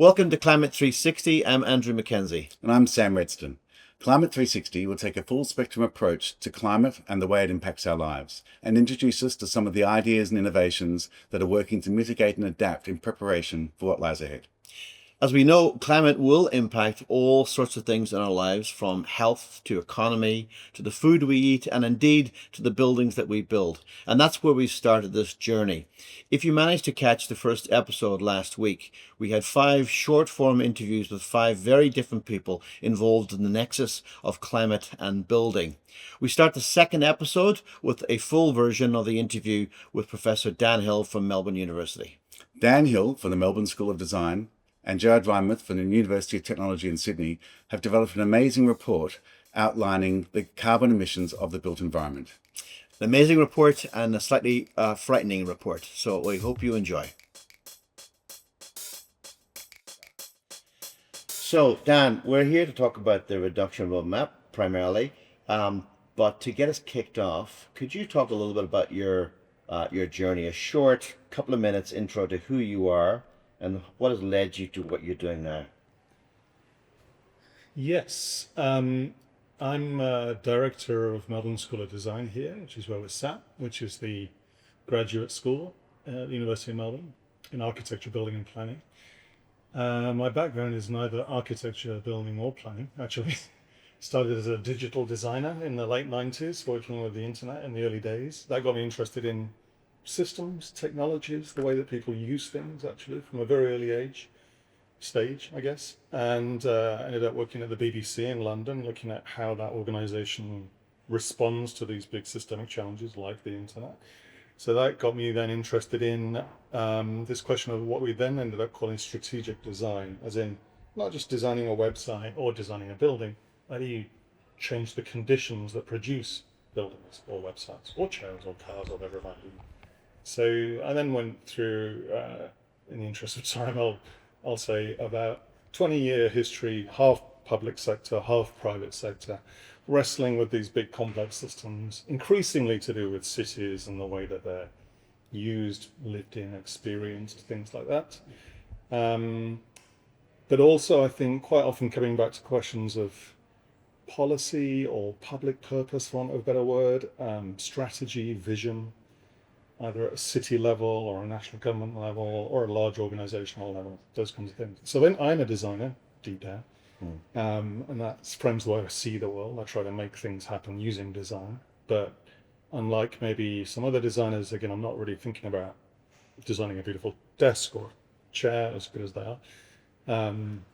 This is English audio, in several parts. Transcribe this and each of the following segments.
Welcome to Climate 360. I'm Andrew Mackenzie. And I'm Sam Redston. Climate 360 will take a full spectrum approach to climate and the way it impacts our lives, and introduce us to some of the ideas and innovations that are working to mitigate and adapt in preparation for what lies ahead. As we know, climate will impact all sorts of things in our lives, from health to economy, to the food we eat, and indeed to the buildings that we build. And that's where we started this journey. If you managed to catch the first episode last week, we had 5 short-form interviews with 5 very different people involved in the nexus of climate and building. We start the second episode with a full version of the interview with Professor Dan Hill from Melbourne University. Dan Hill from the Melbourne School of Design and Jared Reinmuth from the University of Technology in Sydney have developed an amazing report outlining the carbon emissions of the built environment. An amazing report and a slightly frightening report, so we hope you enjoy. So, Dan, we're here to talk about the reduction roadmap primarily, but to get us kicked off, could you talk a little bit about your journey, a short couple of minutes intro to who you are and what has led you to what you're doing now? Yes, I'm director of Melbourne School of Design here, which is where we're sat, which is the graduate school at the University of Melbourne in architecture, building and planning. My background is neither architecture, building or planning, actually. Started as a digital designer in the late 90s, working with the internet in the early days. That got me interested in systems, technologies, the way that people use things, actually, from a very early stage, I guess. And ended up working at the BBC in London, looking at how that organization responds to these big systemic challenges like the internet. So that got me then interested in this question of what we then ended up calling strategic design, as in not just designing a website or designing a building. How do you change the conditions that produce buildings or websites or chairs or cars or whatever it might be? So I then went through, in the interest of time, I'll say about 20-year history, half public sector, half private sector, wrestling with these big complex systems, increasingly to do with cities and the way that they're used, lived in, experienced, things like that. But also, I think, quite often coming back to questions of policy or public purpose, for want of a better word, strategy, vision, either at a city level or a national government level or a large organizational level, those kinds of things. So then I'm a designer, deep down, and that frames the way I see the world. I try to make things happen using design, but unlike maybe some other designers, again, I'm not really thinking about designing a beautiful desk or chair, as good as they are,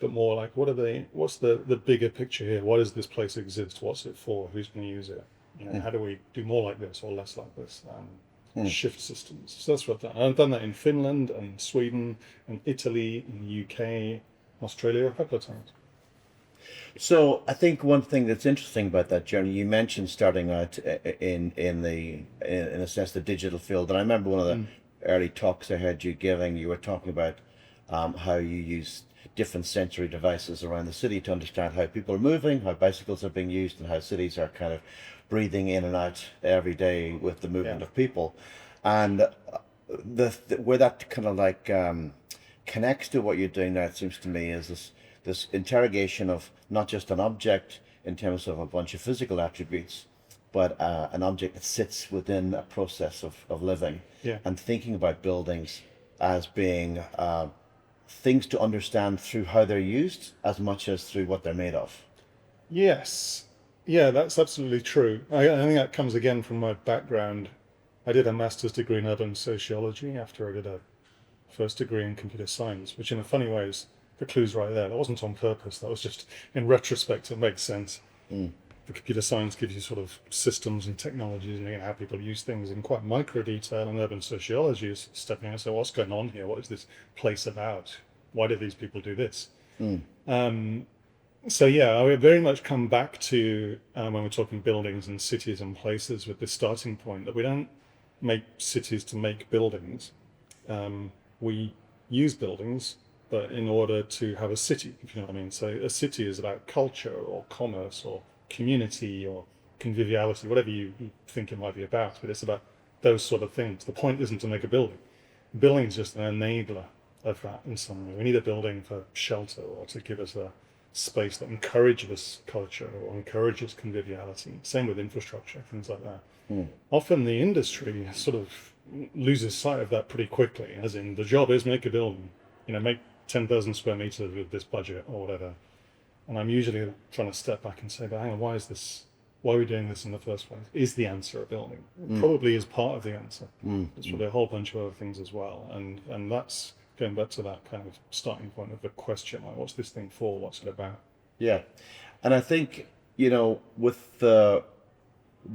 but more like, what's the bigger picture here? Why does this place exist? What's it for? Who's going to use it? How do we do more like this or less like this? Shift systems. So that's what I've done. I've done that in Finland and Sweden and Italy and the UK, Australia a couple of times. So I think one thing that's interesting about that journey, you mentioned starting out in a sense the digital field, and I remember one of the early talks I heard you giving. You were talking about how you use different sensory devices around the city to understand how people are moving, how bicycles are being used, and how cities are kind of breathing in and out every day with the movement of people. And where that kind of like connects to what you're doing now, it seems to me, is this interrogation of not just an object in terms of a bunch of physical attributes, but an object that sits within a process of living, and thinking about buildings as being things to understand through how they're used as much as through what they're made of. Yes. Yeah, that's absolutely true. I think that comes again from my background. I did a master's degree in urban sociology after I did a first degree in computer science, which in a funny way is the clue's right there. That wasn't on purpose. That was just, in retrospect, it makes sense. The computer science gives you sort of systems and technologies and how people use things in quite micro detail, and urban sociology is stepping in and saying, what's going on here? What is this place about? Why do these people do this? So yeah, I would very much come back to when we're talking buildings and cities and places with this starting point that we don't make cities to make buildings. We use buildings, but in order to have a city, if you know what I mean. So a city is about culture or commerce or community or conviviality, whatever you think it might be about, but it's about those sort of things. The point isn't to make a building. The building is just an enabler of that in some way. We need a building for shelter or to give us a space that encourages culture or encourages conviviality. Same with infrastructure, things like that. Often the industry sort of loses sight of that pretty quickly, as in the job is make a building, make 10,000 square meters with this budget or whatever. And I'm usually trying to step back and say, but hang on, why are we doing this in the first place? Is the answer a building? Probably is part of the answer. It's probably a whole bunch of other things as well. And that's going back to that kind of starting point of the question, like, what's this thing for? What's it about? Yeah. And I think, with the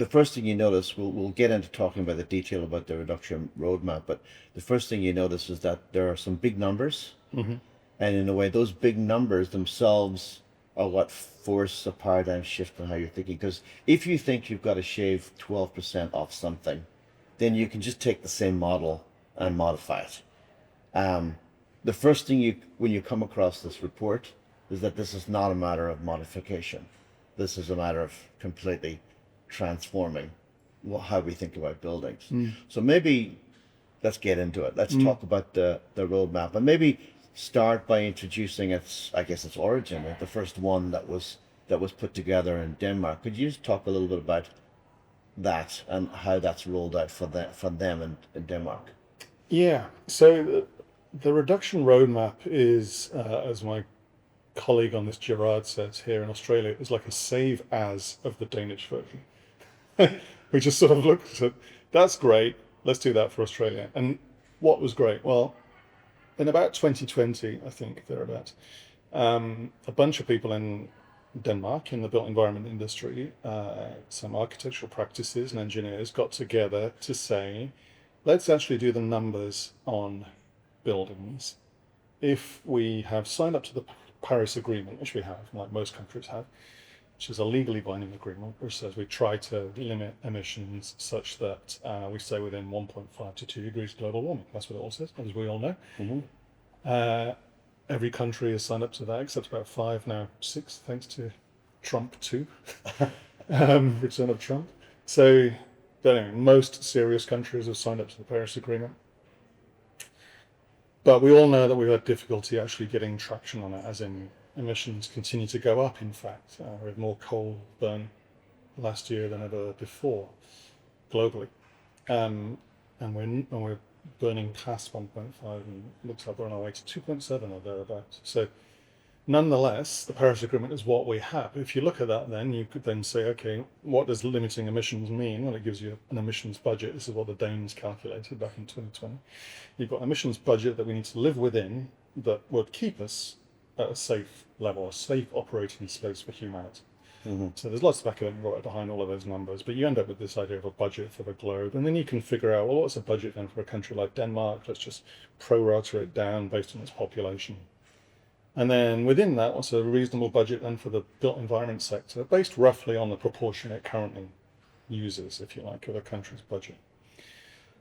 first thing you notice, we'll get into talking about the detail about the reduction roadmap, but the first thing you notice is that there are some big numbers. And in a way, those big numbers themselves are what force a paradigm shift in how you're thinking. Because if you think you've got to shave 12% off something, then you can just take the same model and modify it. The first thing when you come across this report is that this is not a matter of modification. This is a matter of completely transforming how we think about buildings. So maybe let's get into it. Let's talk about the roadmap, and maybe start by introducing its origin, the first one that was put together in Denmark. Could you just talk a little bit about that and how that's rolled out for them in Denmark? Yeah. So the reduction roadmap is, as my colleague on this, Gerard, says here in Australia, is like a save as of the Danish version. We just sort of looked at, that's great, let's do that for Australia. And what was great? Well, in about 2020, I think, thereabouts, a bunch of people in Denmark in the built environment industry, some architectural practices and engineers got together to say, let's actually do the numbers on buildings. If we have signed up to the Paris Agreement, which we have, like most countries have, which is a legally binding agreement, which says we try to limit emissions such that we stay within 1.5 to 2 degrees global warming. That's what it all says, as we all know. Every country has signed up to that, except about 5, now 6, thanks to Trump too. Return of Trump. So, but anyway, most serious countries have signed up to the Paris Agreement. But we all know that we've had difficulty actually getting traction on it, as in emissions continue to go up, in fact. We had more coal burn last year than ever before, globally. And we're burning past 1.5, and looks like we're on our way to 2.7 or thereabouts. So nonetheless, the Paris Agreement is what we have. If you look at that, then you could then say, okay, what does limiting emissions mean? Well, it gives you an emissions budget. This is what the Danes calculated back in 2020. You've got an emissions budget that we need to live within that would keep us at a safe level, a safe operating space for humanity. So there's lots of academic work behind all of those numbers, but you end up with this idea of a budget for the globe, and then you can figure out, well, what's a budget then for a country like Denmark? Let's just pro-rata it down based on its population. And then within that, what's a reasonable budget then for the built environment sector, based roughly on the proportion it currently uses, if you like, of a country's budget.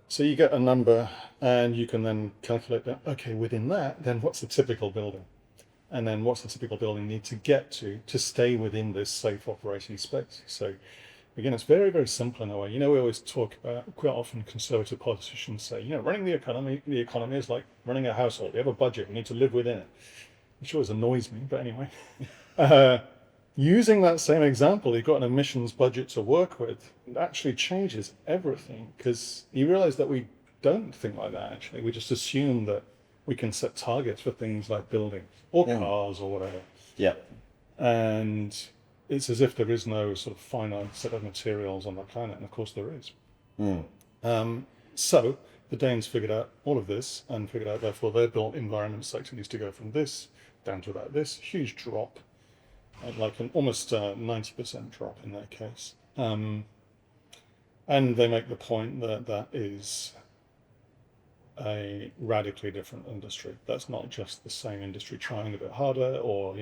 So you get a number, and you can then calculate that, okay, within that, then what's the typical building? And then what's the typical building need to get to stay within this safe operating space? So again, it's very, very simple in a way. We always talk about, quite often conservative politicians say, running the economy is like running a household. You have a budget, you need to live within it. Which always annoys me, but anyway. Using that same example, you've got an emissions budget to work with. It actually changes everything, because you realize that we don't think like that, actually. We just assume that we can set targets for things like buildings or cars or whatever. Yeah. And it's as if there is no sort of finite set of materials on the planet, and of course there is. So the Danes figured out all of this, and figured out therefore their built environment sector needs to go from this down to about this, huge drop, like an almost 90% drop in their case. And they make the point that that is a radically different industry. That's not just the same industry trying a bit harder, or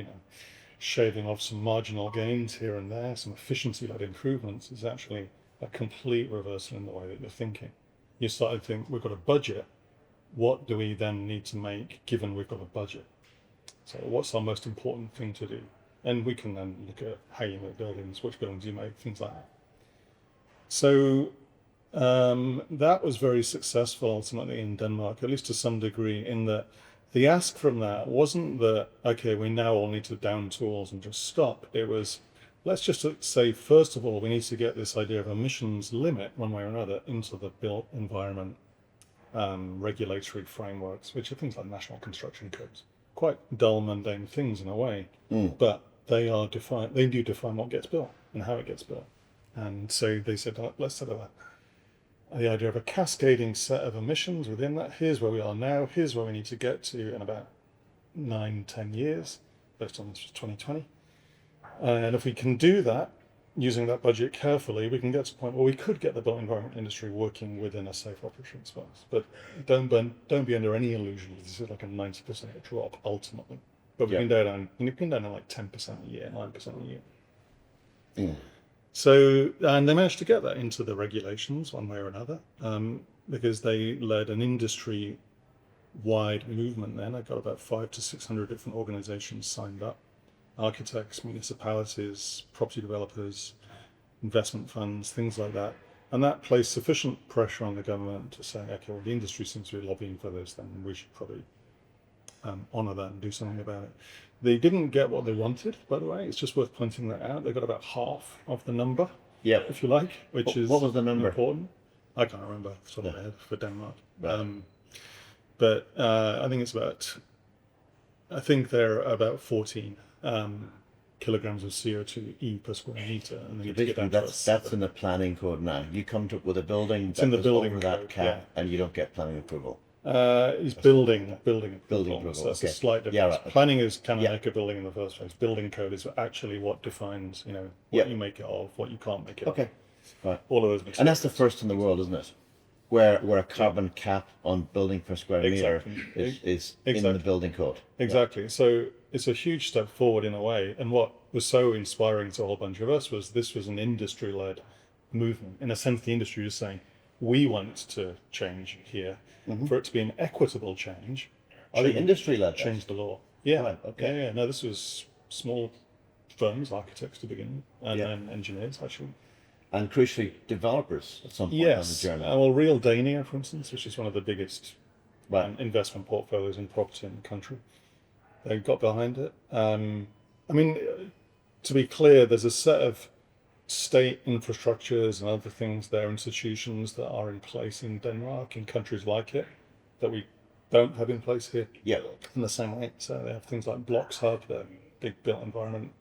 shaving off some marginal gains here and there, some efficiency-led improvements. It's actually a complete reversal in the way that you're thinking. You start to think, we've got a budget. What do we then need to make, given we've got a budget? So what's our most important thing to do? And we can then look at how you make buildings, which buildings you make, things like that. So that was very successful ultimately in Denmark, at least to some degree, in that the ask from that wasn't that, okay, we now all need to down tools and just stop. It was, let's just say, first of all, we need to get this idea of emissions limit one way or another into the built environment regulatory frameworks, which are things like national construction codes. Quite dull, mundane things in a way, but they do define what gets built and how it gets built. And so they said, let's set up the idea of a cascading set of emissions within that. Here's where we are now. Here's where we need to get to in about 9-10 years, based on this 2020. And if we can do that, using that budget carefully, we can get to a point where we could get the built environment industry working within a safe operating space. But don't be under any illusion that this is like a 90% drop ultimately. But we can go down to like 10% a year, 9% a year. So, and they managed to get that into the regulations one way or another, because they led an industry-wide movement then. I got about 500 to 600 different organizations signed up. Architects, municipalities, property developers, investment funds, things like that. And that placed sufficient pressure on the government to say, okay, well, the industry seems to be lobbying for this, then we should probably honour that and do something about it. They didn't get what they wanted, by the way. It's just worth pointing that out. They got about half of the number, if you like, which is what was the number? Important. I can't remember off the top of my head for Denmark. Right. But I think it's about, I think they're about 14 kilograms of CO2e per square meter. And then you get down that's in the planning code now. You come to with a building in the that building over that code, cap, and you don't get planning approval. It's building approval, So that's okay. a slight difference. Yeah, right. Planning is can I make a building in the first place. Building code is actually what defines, what you make it of, what you can't make it of. Okay. Right. All of those. And that's the first in the world, isn't it? Where a carbon cap on building per square meter is in the building code. Exactly. So it's a huge step forward in a way. And what was so inspiring to a whole bunch of us was this was an industry-led movement. In a sense, the industry is saying, we want to change here. For it to be an equitable change, The industry led change the law. Yeah. Right, okay. Yeah. No, this was small firms, architects to begin with, and then engineers actually. And crucially, developers at some point on the journey. Well, Real Dania, for instance, which is one of the biggest investment portfolios in property in the country, they got behind it. I mean, to be clear, there's a set of state infrastructures and other things there, institutions that are in place in Denmark, in countries like it, that we don't have in place here in the same way. So they have things like Blocks Hub, the big built environment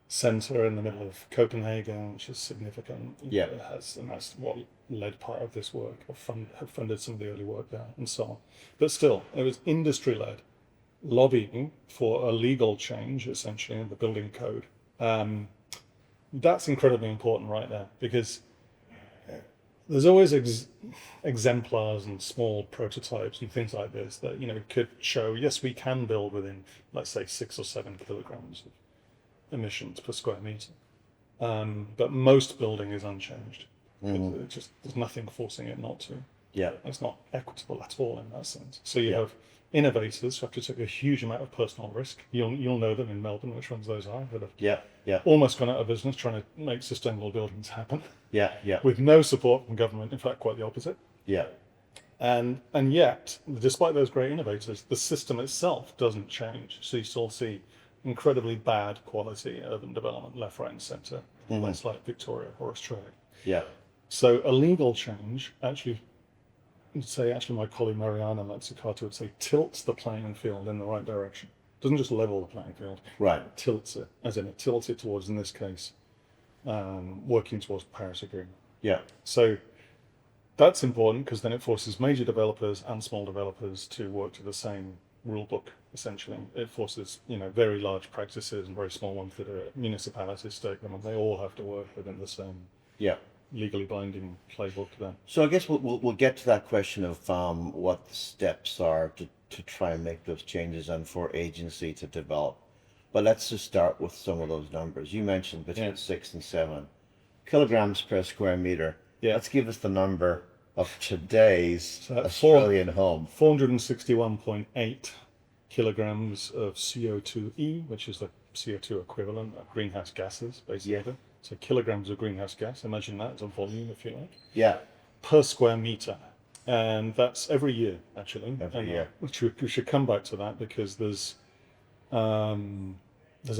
centre in the middle of Copenhagen, which is significant. It has, and that's what led part of this work, or have funded some of the early work there, and so on. But still, it was industry-led, lobbying for a legal change, essentially, in the building code. That's incredibly important right there, because there's always exemplars and small prototypes and things like this that could show, yes, we can build within, let's say, 6 or 7 kilograms of emissions per square meter, but most building is unchanged. It just there's nothing forcing it not to. It's not equitable at all in that sense. So you have innovators who have to take a huge amount of personal risk. You'll know them in Melbourne, which ones those are, that have almost gone out of business trying to make sustainable buildings happen. With no support from government, in fact, quite the opposite. And yet, despite those great innovators, the system itself doesn't change. So you still see incredibly bad quality urban development left, right, and centre, places like Victoria or Australia. So a legal change actually my colleague Mariana Mazzucato would say, tilts the playing field in the right direction. Doesn't just level the playing field. Right. It tilts it, as in it tilts it towards, in this case, working towards the Paris Agreement. So that's important, because then it forces major developers and small developers to work to the same rule book, essentially. It forces, very large practices and very small ones that are municipalities, state government, they all have to work within the same legally binding playbook then. So I guess we'll get to that question of what the steps are to try and make those changes and for agency to develop. But let's just start with some of those numbers. You mentioned between 6 and 7 kilograms per square meter. Let's give us the number of today's Australian home. 461.8 kilograms of CO2e, which is the CO2 equivalent of greenhouse gases, basically. So kilograms of greenhouse gas, imagine that as a volume, if you like. Per square meter. and that's every year actually. Every And, year. which we should come back to that because there's a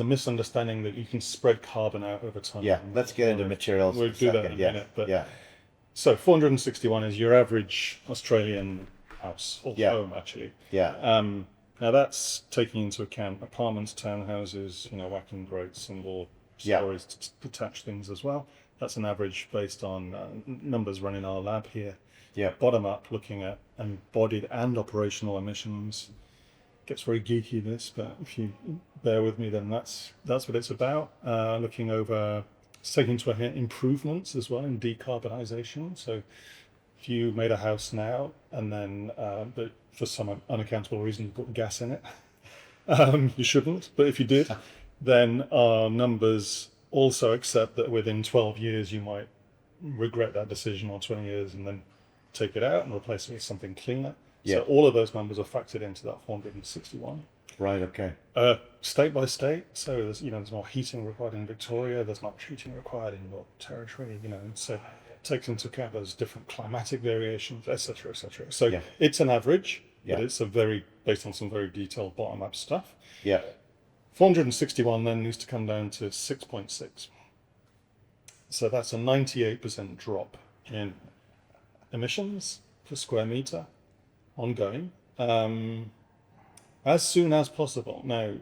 misunderstanding that you can spread carbon out over time. Yeah, let's get into materials. We'll in a do that second. in a minute. But yeah, so 461 is your average Australian house or Yeah. home actually. yeah, Now that's taking into account apartments, townhouses, whacking grade single Yeah. stories, detached things as well. That's an average based on numbers run in our lab here. yeah. Bottom up, looking at embodied and operational emissions. Gets very geeky this, but if you bear with me, then that's what it's about. Looking over, it's taking into account improvements as well in decarbonisation. So if you made a house now and then, but for some unaccountable reason, you put gas in it, you shouldn't. But if you did, then our numbers also accept that within 12 years you might regret that decision, or 20 years, and then take it out and replace it with something cleaner. Yeah. So all of those numbers are factored into that 461. Right. Okay. State by state, so there's more heating required in Victoria, there's not heating required in Northern Territory, so it takes into account those different climatic variations, etc., etc. So Yeah. it's an average, Yeah. but it's based on some very detailed bottom-up stuff. Yeah. 461 then needs to come down to 6.6. So that's a 98% drop in emissions per square meter, ongoing, as soon as possible. Now,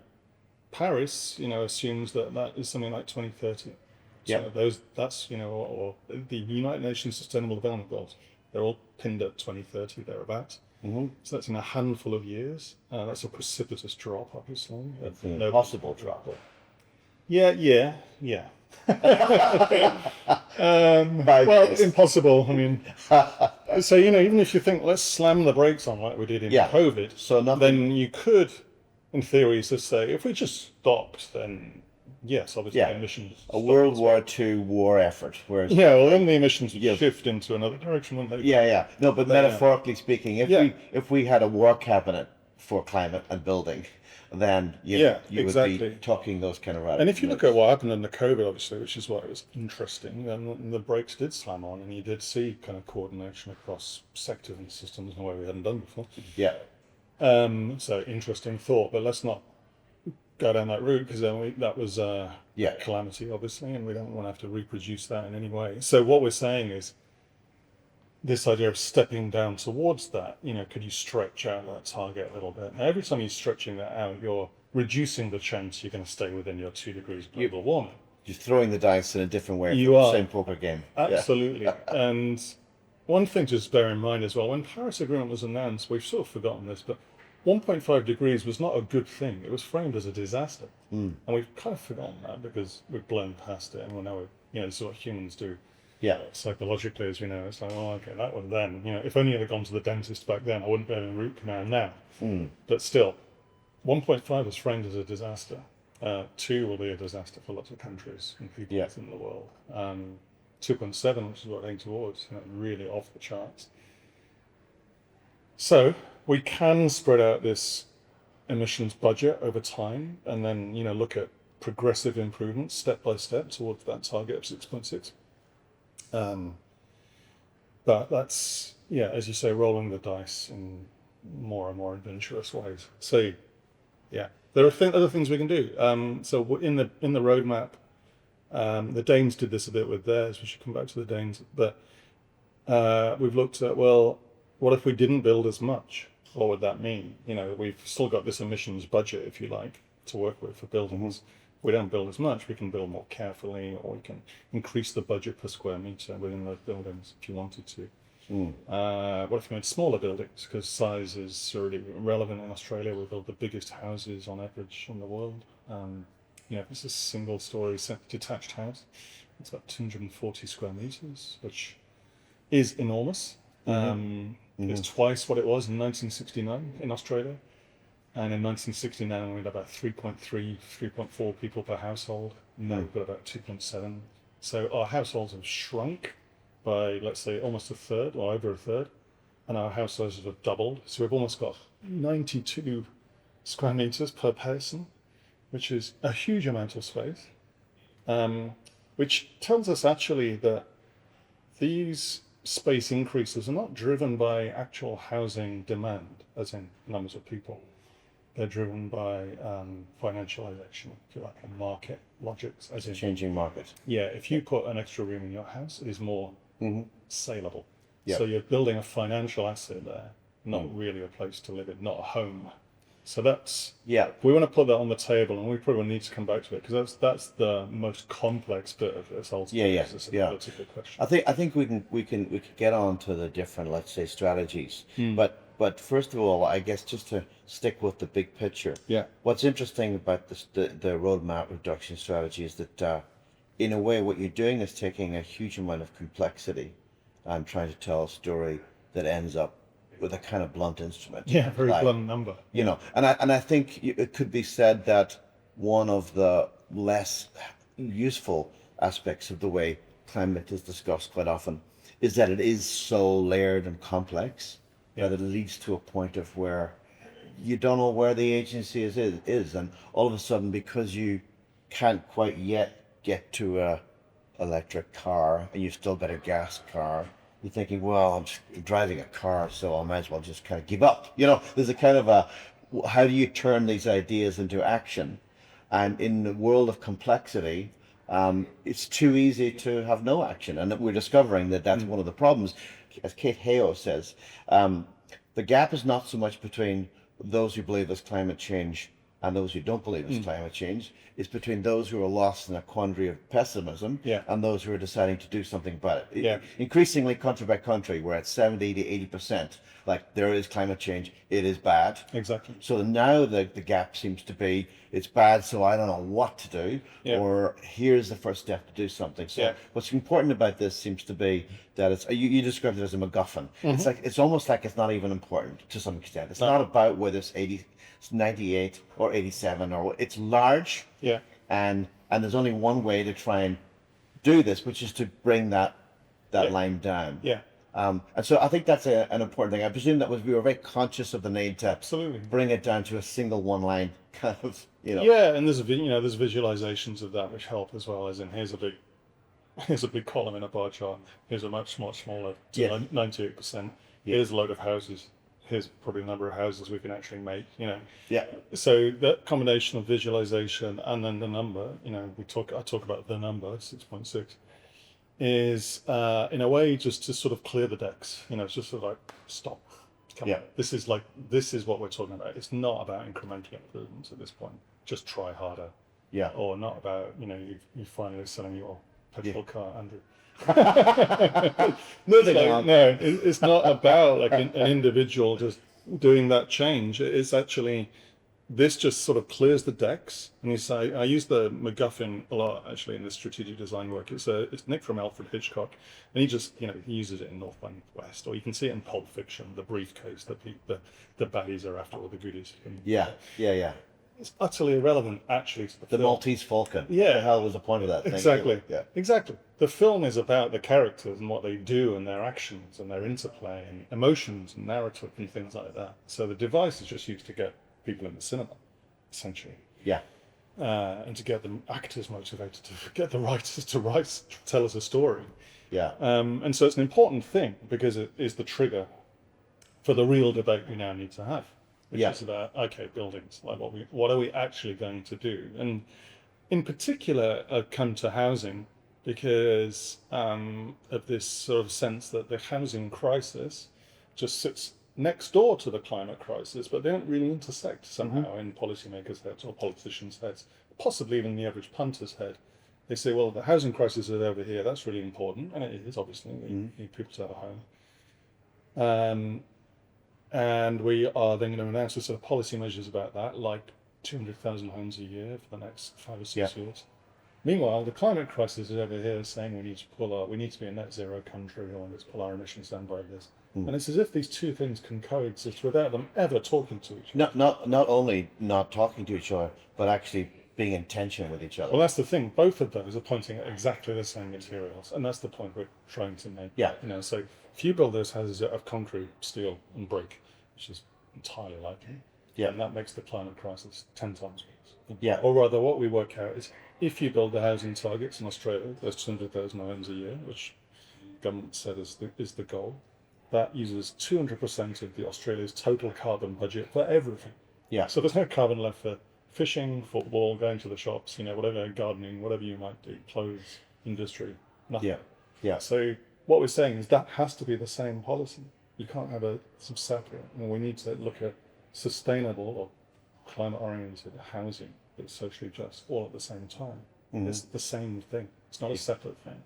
Paris, assumes that is something like 2030. Yeah. So that's, or the United Nations Sustainable Development Goals, they're all pinned at 2030, thereabouts. Mm-hmm. So that's in a handful of years. That's a precipitous drop, obviously. It's an impossible drop. Yeah. By Well, this. impossible. I mean, so even if you think let's slam the brakes on like we did in Yeah. COVID, So nothing. then you could, in theory, just say if we just stopped, then yes, obviously Yeah. emissions. A World War II war effort, whereas Yeah, well, then the emissions would Yeah. shift into another direction, wouldn't they? yeah. No, but metaphorically speaking, Yeah. if we had a war cabinet for climate and building, then you exactly. would be talking those kind of radical. And if you look at what happened in the COVID, obviously, which is why it was interesting, and the brakes did slam on, and you did see kind of coordination across sectors and systems in a way we hadn't done before. yeah, So interesting thought, but let's not go down that route because then that was Yeah. calamity, obviously, and we don't want to have to reproduce that in any way. So what we're saying is this idea of stepping down towards that, could you stretch out that target a little bit? Now, every time you're stretching that out, you're reducing the chance you're going to stay within your 2 degrees global warming. you're throwing the dice in a different way. You are. Same poker game. Yeah. Absolutely. And one thing to just bear in mind as well, when Paris Agreement was announced, we've sort of forgotten this, but 1.5 degrees was not a good thing. It was framed as a disaster. And we've kind of forgotten that because we've blown past it, and we know, this is what humans do. Yeah. Psychologically, as we know, it's like, okay, that one then. If only I'd have gone to the dentist back then, I wouldn't be having a root canal now. But still, 1.5 was framed as a disaster. 2 will be a disaster for lots of countries and people Yeah. in the world. 2.7, which is what we're heading towards, really off the charts. So we can spread out this emissions budget over time, and then look at progressive improvements step by step towards that target of 6.6. But that's, as you say, rolling the dice in more and more adventurous ways. So, there are other things we can do. So in the roadmap, the Danes did this a bit with theirs. We should come back to the Danes. But we've looked at, well, what if we didn't build as much? What would that mean? We've still got this emissions budget, if you like, to work with for buildings. If we don't build as much, we can build more carefully, or we can increase the budget per square meter within those buildings if you wanted to. What if you made smaller buildings? Because size is already relevant in Australia. We build the biggest houses on average in the world. If it's a single-story detached house, it's about 240 square meters, which is enormous. It's twice what it was in 1969 in Australia. And in 1969, we had about 3.4 people per household. Now we've got about 2.7. So our households have shrunk by, let's say, almost a third or over a third. And our house sizes have doubled. So we've almost got 92 square meters per person, which is a huge amount of space. Which tells us actually that these space increases are not driven by actual housing demand, as in numbers of people. They're driven by financialization, if you like, and market logics, as in, Changing market. yeah, if you put an extra room in your house, it is more saleable. Yeah. So you're building a financial asset there, not really a place to live in, not a home. So that's, Yeah. we want to put that on the table, and we probably need to come back to it, because that's the most complex bit of this ultimately. Yeah. It's a Yeah. political question. I think we can get on to the different, let's say, strategies. But first of all, I guess just to stick with the big picture. Yeah. What's interesting about the roadmap reduction strategy is that in a way what you're doing is taking a huge amount of complexity and trying to tell a story that ends up with a kind of blunt instrument. Yeah, very Like, blunt number. you know, and I think it could be said that one of the less useful aspects of the way climate is discussed quite often is that it is so layered and complex that it leads to a point of where you don't know where the agency is, and all of a sudden, because you can't quite yet get to a electric car and you've still got a gas car, you're thinking, well, I'm just driving a car, so I might as well just kind of give up. You know, there's a kind of a, how do you turn these ideas into action? And in the world of complexity, it's too easy to have no action. And we're discovering that that's one of the problems. As Kate Hayo says, the gap is not so much between those who believe there's climate change and those who don't believe it's climate change. It's between those who are lost in a quandary of pessimism and those who are deciding to do something about it. Yeah. Increasingly, country by country, we're at 70 to 80%. Like, there is climate change, it is bad. Exactly. So now the gap seems to be, it's bad, so I don't know what to do, or here's the first step to do something. So what's important about this seems to be that it's, you described it as a MacGuffin. It's like, it's almost like it's not even important to some extent. It's not about whether it's 98 or 87, or it's large. Yeah. And there's only one way to try and do this, which is to bring that line down. Yeah. And so I think that's an important thing. I presume that we were very conscious of the need to Absolutely. bring it down to a single one line kind of, you know. Yeah, and there's there's visualizations of that which help as well. As in, here's a big column in a bar chart. Here's a much smaller, 98%. Here's a load of houses. Here's probably the number of houses we can actually make. You know. Yeah. So that combination of visualization and then the number, you know, I talk about the number 6.6. is in a way just to sort of clear the decks. You know, it's just sort of like, stop. Come on. This is what we're talking about. It's not about incremental improvements at this point. Just try harder. Yeah. Or not about, you know, you finally selling your petrol car, Andrew. Moving on. No, it's not about like an individual just doing that change. It's actually, this just sort of clears the decks. And you say, I use the MacGuffin a lot actually in the strategic design work. It's Nick from Alfred Hitchcock, and he just, you know, he uses it in North by Northwest, or you can see it in Pulp Fiction, the briefcase that the baddies are after all the goodies. Yeah. It's utterly irrelevant actually to the film. Maltese Falcon. Yeah. What the hell was the point of that thing? Exactly. Yeah. Exactly. The film is about the characters and what they do and their actions and their interplay and emotions and narrative and things like that. So the device is just used to get people in the cinema, essentially. Yeah. And to get the actors motivated, to get the writers to tell us a story. Yeah. And so it's an important thing because it is the trigger for the real debate we now need to have, which is about, okay, buildings, like what are we actually going to do? And in particular, I've come to housing because of this sort of sense that the housing crisis just sits next door to the climate crisis, but they don't really intersect somehow in policymakers' heads or politicians' heads, possibly even the average punter's head. They say, well, the housing crisis is over here, that's really important, and it is, obviously. We need people to have a home. And we are then going to announce a sort of policy measures about that, like 200,000 homes a year for the next 5 or 6 years. Meanwhile, the climate crisis is over here saying we need to be a net zero country, or let's pull our emissions down by this. And it's as if these two things can coexist without them ever talking to each other. Not only not talking to each other, but actually being in tension with each other. Well, that's the thing. Both of those are pointing at exactly the same materials, and that's the point we're trying to make. Yeah. You know, so if you build those houses out of concrete, steel, and brick, which is entirely likely, and that makes the climate crisis 10 times worse. Yeah. Or rather, what we work out is if you build the housing targets in Australia, there's 200,000 homes a year, which government said is the goal. That uses 200% of the Australia's total carbon budget for everything. Yeah. So there's no carbon left for fishing, football, going to the shops, whatever, gardening, whatever you might do, clothes, industry, nothing. Yeah. Yeah. So what we're saying is that has to be the same policy. You can't have some separate. We need to look at sustainable or climate-oriented housing that's socially just all at the same time. It's the same thing. It's not a separate thing.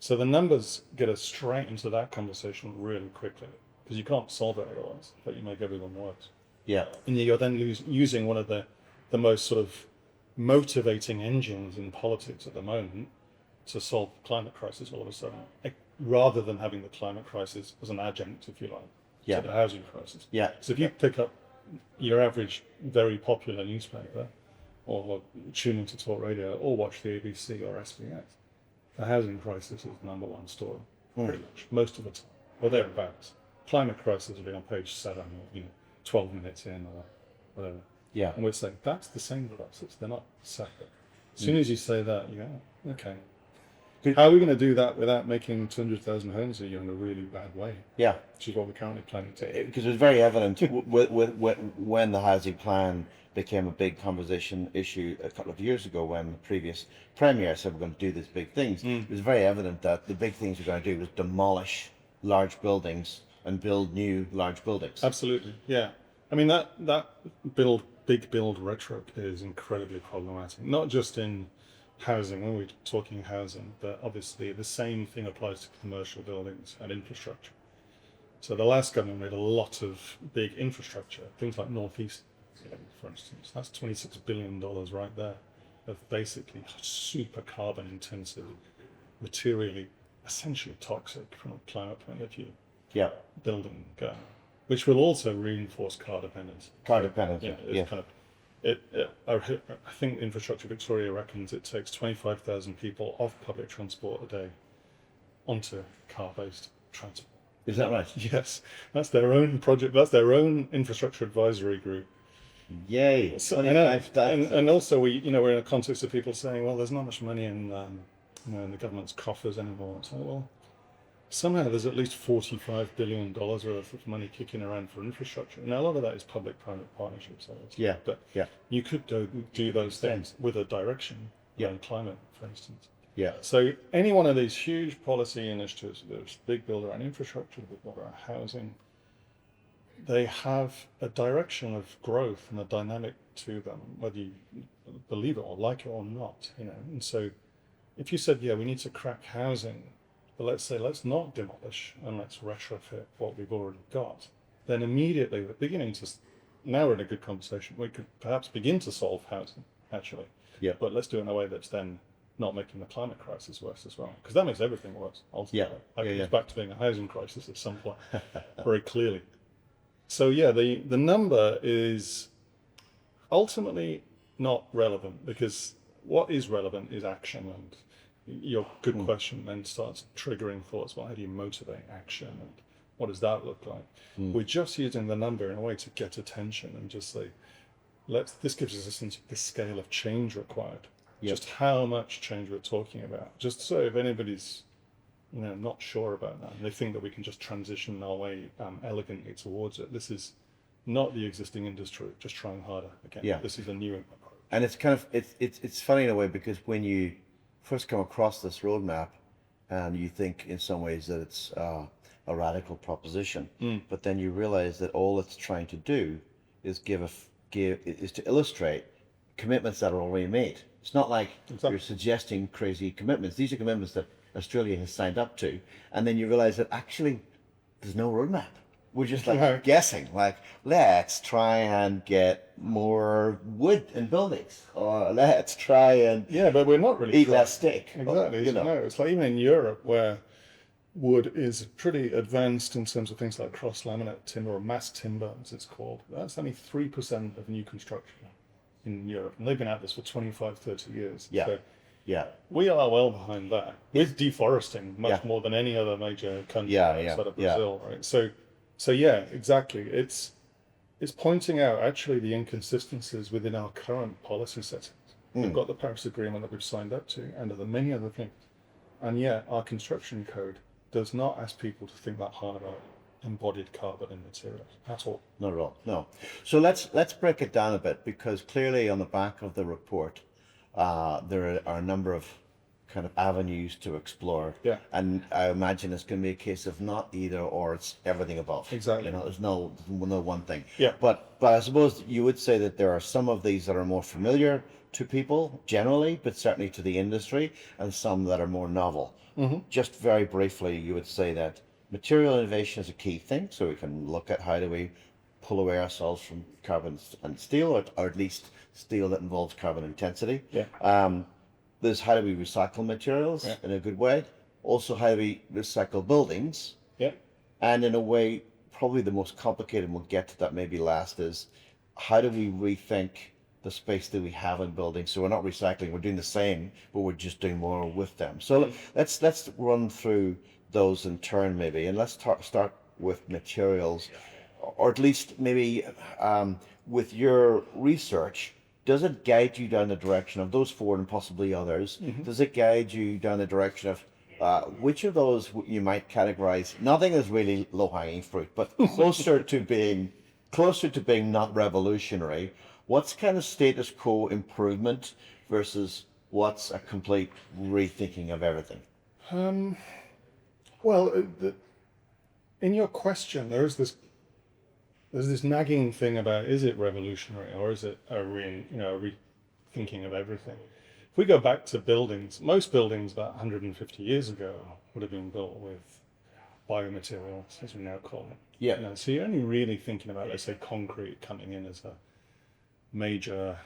So the numbers get us straight into that conversation really quickly because you can't solve it otherwise, but you make everyone worse. Yeah. And you're then using one of the most sort of motivating engines in politics at the moment to solve the climate crisis all of a sudden, rather than having the climate crisis as an adjunct, if you like, to the housing crisis. Yeah. So if you pick up your average very popular newspaper or tune into talk radio or watch the ABC or SBS, the housing crisis is the number one story, pretty much, most of the time, or thereabouts. Climate crisis will be on page 7 or 12 minutes in or whatever. Yeah. And we're saying that's the same crisis, they're not separate. As soon as you say that, you go, okay. How are we going to do that without making 200,000 homes a year in a really bad way? Yeah. Which is what we're currently planning to do. Because it was very evident when the housing plan became a big conversation issue a couple of years ago when the previous premier said we're going to do these big things. It was very evident that the big things we're going to do was demolish large buildings and build new large buildings. Absolutely, yeah. I mean, that big build rhetoric is incredibly problematic, not just in housing, when we're talking housing, but obviously the same thing applies to commercial buildings and infrastructure. So the last government made a lot of big infrastructure, things like Northeast, for instance. That's $26 billion right there of basically super carbon intensive, materially, essentially toxic from a climate point of view. Yeah. Building, which will also reinforce car dependence. Car dependence. I think Infrastructure Victoria reckons it takes 25,000 people off public transport a day onto car-based transport. Is that right? Yes, that's their own project. That's their own infrastructure advisory group. Yay! So, and also we're in a context of people saying, well, there's not much money in in the government's coffers anymore. It's like, well, somehow there's at least $45 billion worth of money kicking around for infrastructure. Now, a lot of that is public-private partnerships. Yeah. But you could do those things with a direction around climate, for instance. Yeah. So any one of these huge policy initiatives, there's big build around infrastructure, big build around housing, they have a direction of growth and a dynamic to them, whether you believe it or like it or not. And so if you said, we need to crack housing, but let's say, let's not demolish and let's retrofit what we've already got, then immediately we're beginning to, now we're in a good conversation. We could perhaps begin to solve housing, actually. Yeah. But let's do it in a way that's then not making the climate crisis worse as well. Because that makes everything worse, ultimately. It goes back to being a housing crisis at some point, very clearly. So the number is ultimately not relevant, because what is relevant is action, and your good question then starts triggering thoughts. Well, how do you motivate action, and what does that look like? We're just using the number in a way to get attention and just say, this gives us a sense of the scale of change required. Just how much change we're talking about. Just so if anybody's not sure about that, and they think that we can just transition our way elegantly towards it, this is not the existing industry just trying harder again. This is a new approach. And it's kind of it's funny in a way, because when you first come across this roadmap and you think in some ways that it's a radical proposition, but then you realize that all it's trying to do is is to illustrate commitments that are already made. It's not like you're suggesting crazy commitments. These are commitments that Australia has signed up to, and then you realize that actually there's no roadmap. We're just guessing, let's try and get more wood in buildings, or let's try and but we're not really eat less steak. Exactly. No, it's like even in Europe, where wood is pretty advanced in terms of things like cross-laminate timber, or mass timber as it's called. That's only 3% of new construction in Europe, and they've been at this for 25, 30 years. We are well behind that. We're deforesting much more than any other major country outside of Brazil, right? So exactly. It's pointing out actually the inconsistencies within our current policy settings. We've got the Paris Agreement that we've signed up to, and there are many other things, and yet our construction code does not ask people to think that hard about embodied carbon in materials at all. Not at all. No. So let's break it down a bit, because clearly on the back of the report, there are a number of kind of avenues to explore. Yeah. And I imagine it's going to be a case of not either or, it's everything above. Exactly. You know, there's no one thing. Yeah. But I suppose you would say that there are some of these that are more familiar to people generally, but certainly to the industry, and some that are more novel. Mm-hmm. Just very briefly, you would say that material innovation is a key thing. So we can look at how do we pull away ourselves from carbon and steel, or at least steel that involves carbon intensity. Yeah. There's how do we recycle materials in a good way. Also, how do we recycle buildings? Yeah. And in a way, probably the most complicated, and we'll get to that maybe last, is how do we rethink the space that we have in buildings? So we're not recycling, we're doing the same, but we're just doing more with them. So let's run through those in turn maybe, and let's start with materials, or at least maybe with your research. Does it guide you down the direction of those four and possibly others? Mm-hmm. Does it guide you down the direction of which of those you might categorize? Nothing is really low-hanging fruit, but closer to being not revolutionary. What's kind of status quo improvement versus what's a complete rethinking of everything? Well, in your question, there's this nagging thing about, is it revolutionary or is it a rethinking of everything? If we go back to buildings, most buildings about 150 years ago would have been built with biomaterials, as we now call it. Yeah. You know, so you're only really thinking about, let's say, concrete coming in as a major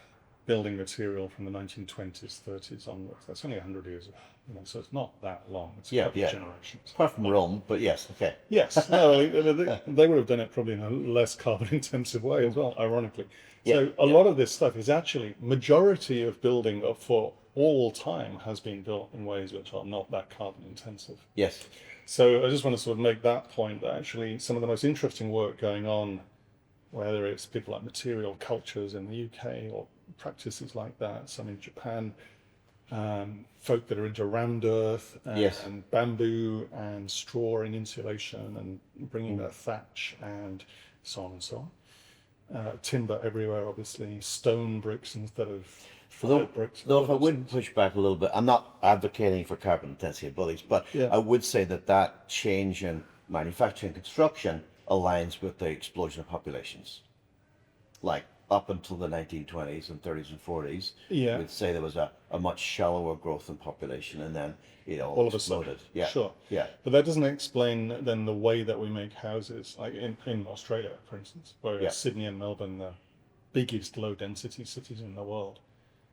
building material from the 1920s, 30s onwards. That's only 100 years ago. You know, so it's not that long. It's a couple of generations. Apart from Rome, but yes, okay. Yes, no, they would have done it probably in a less carbon-intensive way as well, ironically. So a lot of this stuff is actually, majority of building for all time has been built in ways which are not that carbon-intensive. Yes. So I just want to sort of make that point, that actually some of the most interesting work going on, whether it's people like material cultures in the UK or practices like that, some in Japan, folk that are into round earth and bamboo and straw and insulation and bringing their thatch and so on and so on. Timber everywhere, obviously, stone bricks instead of bricks. Though if I would push back a little bit, I'm not advocating for carbon intensity of buildings, but I would say that change in manufacturing and construction aligns with the explosion of populations. Like up until the 1920s and 30s and 40s, we'd say there was a much shallower growth in population, and then all of a exploded. sudden. Sure. Yeah. But that doesn't explain then the way that we make houses, like in Australia, for instance, where Sydney and Melbourne are the biggest low density cities in the world.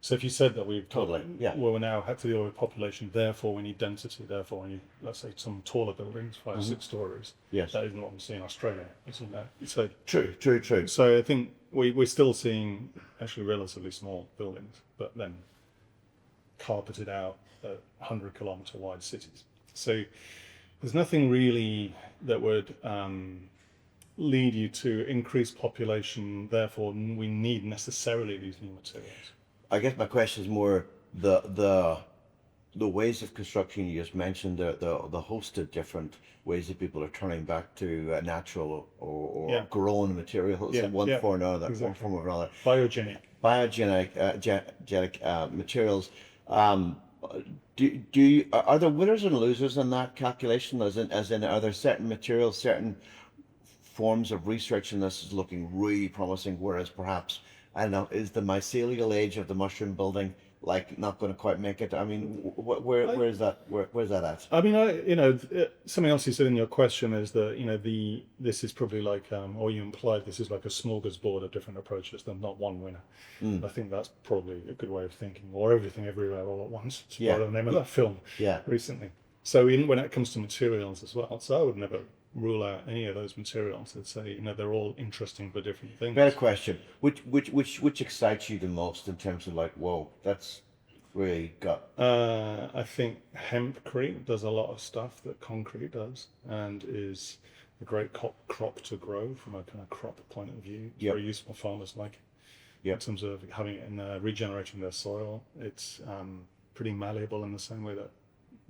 So if you said that we now have to deal with population, therefore we need density, therefore we need, let's say, some taller buildings, 5, 6 stories. Yes. That isn't what we see in Australia. So True. So I think we're still seeing actually relatively small buildings, but then carpeted out 100-kilometre wide cities. So there's nothing really that would lead you to increase population, therefore we need necessarily these new materials. I guess my question is more the ways of construction you just mentioned, the host of different ways that people are turning back to natural or grown materials in one form or another. Exactly. One form or another. Biogenic materials. Are there winners and losers in that calculation? As in, are there certain materials, certain forms of research in this is looking really promising, whereas perhaps, I don't know, is the mycelial age of the mushroom building not going to quite make it? I mean, where's that at? I mean, something else you said in your question is that this is probably like, or you implied this is like a smorgasbord of different approaches. There's not one winner. I think that's probably a good way of thinking, or everything everywhere all at once. It's part of the name of that film recently. So when it comes to materials as well, so I would never rule out any of those materials. I'd say they're all interesting but different things. Better question. Which excites you the most in terms of like, whoa, that's really got. I think hempcrete does a lot of stuff that concrete does, and is a great crop to grow from a kind of crop point of view. It's very useful. Farmers like it. In terms of having it in regenerating their soil. It's pretty malleable in the same way that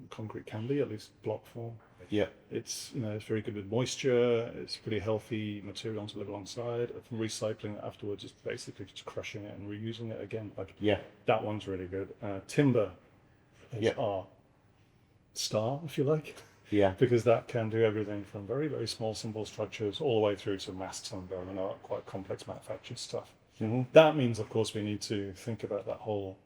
concrete can be, at least block form. Yeah. It's, it's very good with moisture. It's pretty healthy material to live alongside. From recycling it afterwards, it's basically just crushing it and reusing it again. Like Yeah. that one's really good. Timber is Yeah. our star, if you like, Yeah. because that can do everything from very, very small, simple structures all the way through to mass timber and quite complex manufactured stuff. Mm-hmm. That means, of course, we need to think about that whole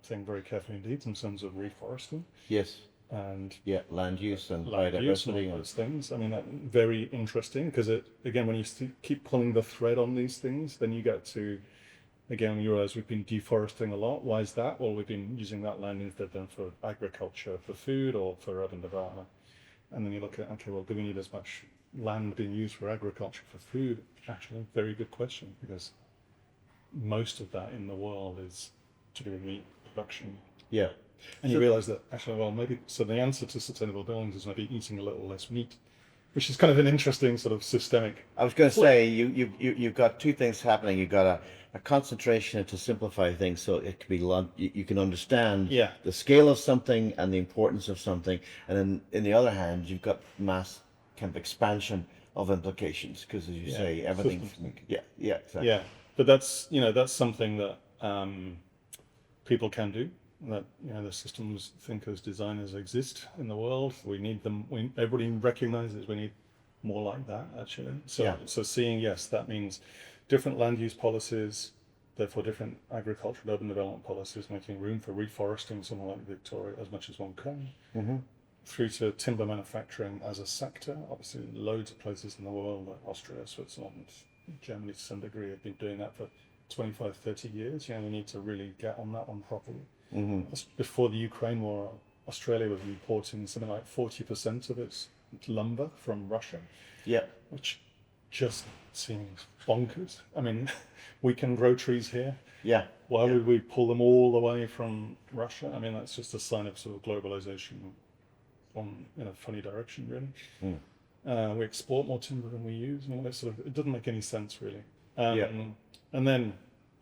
thing very carefully indeed in terms of reforesting Yes. and Yeah. Land use and land use and biodiversity. all those things. I mean, that very interesting because again, when you keep pulling the thread on these things, then you get to, again, you realize we've been deforesting a lot. Why is that? Well, we've been using that land instead then for agriculture, for food, or for urban development. And then you look at, okay, well, do we need as much land being used for agriculture, for food? Actually, very good question, because most of that in the world is to do with meat production. Yeah. And you realize that actually, well, maybe, so the answer to sustainable buildings is maybe eating a little less meat, which is kind of an interesting sort of systemic. I was going to say, you've got two things happening. You've got a concentration to simplify things so it can be you can understand the scale of something and the importance of something. And then, in the other hand, you've got mass kind of expansion of implications because, as you say, everything. Exactly. Yeah, but that's something that people can do. That the systems thinkers, designers exist in the world. We need them. Everybody recognizes we need more like that actually. So seeing, yes, that means different land use policies, therefore different agricultural urban development policies, making room for reforesting somewhere like Victoria as much as one can. Mm-hmm. Through to timber manufacturing as a sector. Obviously, loads of places in the world, like Austria, Switzerland, Germany to some degree, have been doing that for 25, 30 years. We need to really get on that one properly. Mm-hmm. Before the Ukraine war, Australia was importing something like 40% of its lumber from Russia. Yeah. Which just seems bonkers. I mean, we can grow trees here. Yeah. Why would we pull them all the way from Russia? I mean, that's just a sign of sort of globalization in a funny direction, really. We export more timber than we use. It doesn't make any sense, really. And then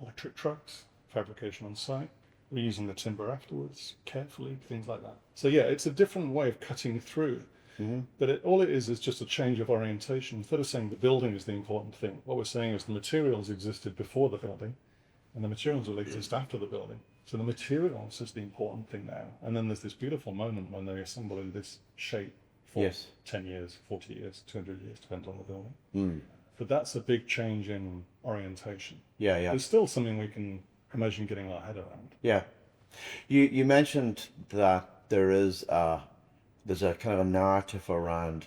electric trucks, fabrication on site, reusing the timber afterwards carefully, things like that. So it's a different way of cutting through. Mm-hmm. But all it is just a change of orientation. Instead of saying the building is the important thing, what we're saying is the materials existed before the building, and the materials will exist after the building. So the materials is the important thing now. And then there's this beautiful moment when they assemble in this shape for 10 years, 40 years, 200 years, depends on the building. Mm. But that's a big change in orientation. Yeah. There's still something we can imagine getting our head around. Yeah. You mentioned that there's a kind of a narrative around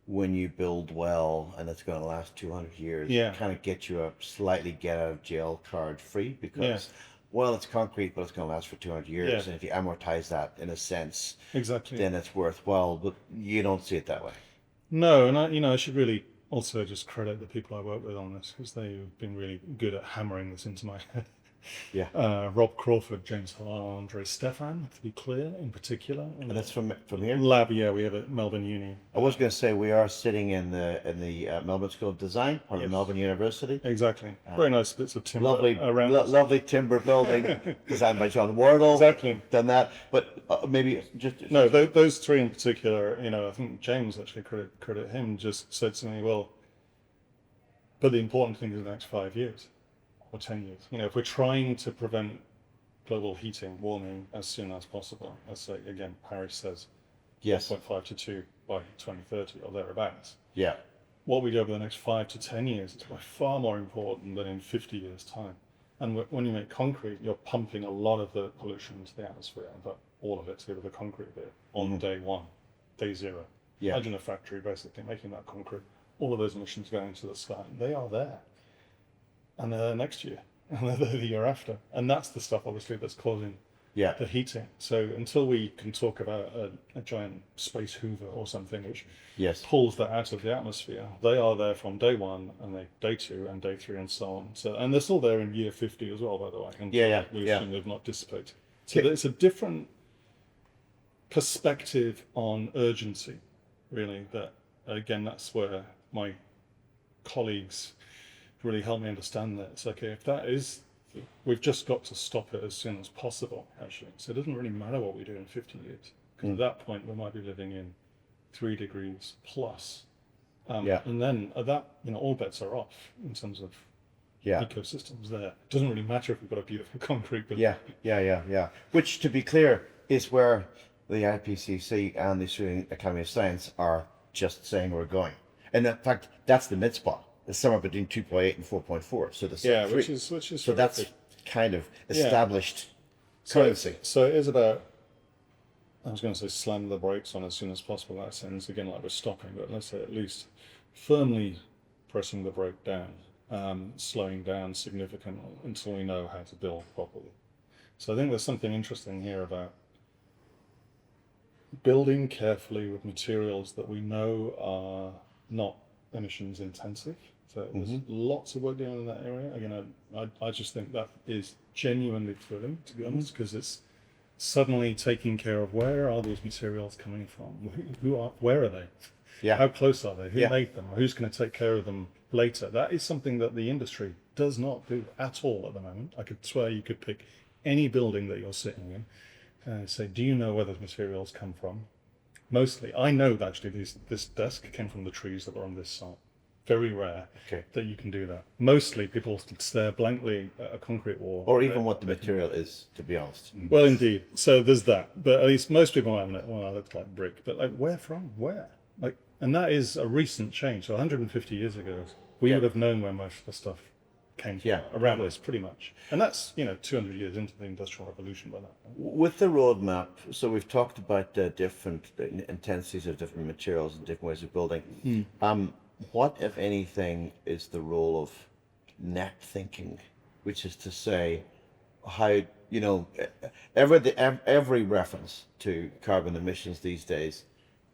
when you build well and it's going to last 200 years. Kind of get you a slightly get out of jail card free because well, it's concrete, but it's going to last for 200 years. And if you amortize that in a sense, then it's worthwhile. But you don't see it that way. No, and I should really also just credit the people I work with on this because they've been really good at hammering this into my head. Rob Crawford, James Hall, Andre Stefan, to be clear, in particular. And that's from here? Lab, we have at Melbourne Uni. I was going to say we are sitting in the Melbourne School of Design, part of Melbourne University. Exactly. Very nice bits of timber around. Lovely timber building designed by John Wardle. Exactly. Done that, but maybe just... No, those three in particular, I think James, actually, credit him, just said to me, well, but the important thing is the next 5 years. Or 10 years. If we're trying to prevent global heating, warming as soon as possible, let's say, again, Paris says 1.5 to 2 by 2030 or thereabouts. Yeah. What we do over the next 5 to 10 years is by far more important than in 50 years' time. And when you make concrete, you're pumping a lot of the pollution into the atmosphere, in fact, all of it to the concrete bit on day one, day zero. Imagine a factory basically making that concrete, all of those emissions going into the sky. They are there. And they're there next year, and they're there the year after. And that's the stuff, obviously, that's causing the heating. So until we can talk about a giant space hoover or something which pulls that out of the atmosphere, they are there from day one, and day two, and day three, and so on. So, and they're still there in year 50 as well, by the way. And we assume they've not dissipated. So it's a different perspective on urgency, really, that, again, that's where my colleagues really helped me understand that. It's okay, if that is, we've just got to stop it as soon as possible, actually. So it doesn't really matter what we do in 50 years. Because at that point, we might be living in 3 degrees plus. Yeah. And then at that, all bets are off in terms of Yeah. ecosystems there. It doesn't really matter if we've got a beautiful concrete building. Yeah. Which, to be clear, is where the IPCC and the Australian Academy of Science are just saying we're going. And in fact, that's the mid spot. It's somewhere between 2.8 and 4.4. So the Yeah, three. which is So that's kind of established currency. So it is about, I was going to say slam the brakes on as soon as possible. That sounds again like we're stopping, but let's say at least firmly pressing the brake down, slowing down significantly until we know how to build properly. So I think there's something interesting here about building carefully with materials that we know are not emissions intensive. So there's lots of work going on in that area. Again, I just think that is genuinely thrilling, to be honest, because it's suddenly taking care of where are these materials coming from? Where are they? Yeah. How close are they? Who Yeah. made them? Who's going to take care of them later? That is something that the industry does not do at all at the moment. I could swear you could pick any building that you're sitting in and say, do you know where those materials come from? Mostly, I know that actually this desk came from the trees that were on this site. Very rare that you can do that. Mostly people stare blankly at a concrete wall. Or even what the material is, to be honest. Well, indeed. So there's that. But at least most people haven't, well, it looks like brick. But like, where from? Where? Like, and that is a recent change. So 150 years ago, we would have known where most of the stuff came from. Yeah. Around us, pretty much. And that's, 200 years into the Industrial Revolution by that. With the roadmap, so we've talked about the different intensities of different materials and different ways of building. What, if anything, is the role of net thinking, which is to say, how every reference to carbon emissions these days,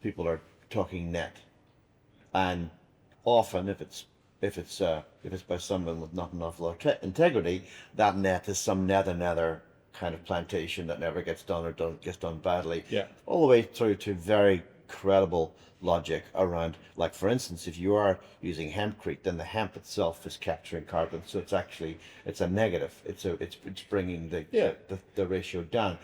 people are talking net, and often if it's by someone with not enough integrity, that net is some nether kind of plantation that never gets done or gets done badly. Yeah. All the way through to very credible logic around, like for instance, if you are using hempcrete, then the hemp itself is capturing carbon, so it's a negative. It's bringing the ratio down.